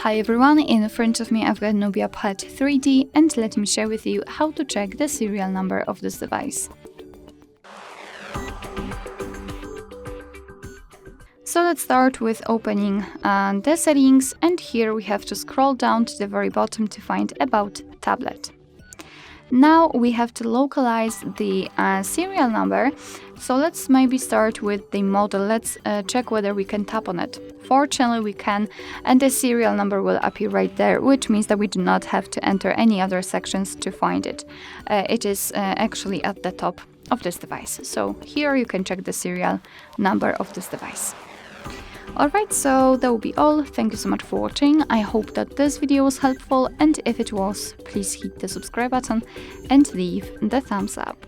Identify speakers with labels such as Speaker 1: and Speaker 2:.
Speaker 1: Hi everyone, in front of me I've got Nubia Pad 3D and let me share with you how to check the serial number of this device. So let's start with opening the settings, and here we have to scroll down to the very bottom to find About Tablet. Now we have to localize the serial number, so let's maybe start with the model. Let's check whether we can tap on it. Fortunately we can, and the serial number will appear right there, which means that we do not have to enter any other sections to find it. It is actually at the top of this device, so here you can check the serial number of this device. Alright, so that will be all. Thank you so much for watching. I hope that this video was helpful, and if it was, please hit the subscribe button and leave the thumbs up.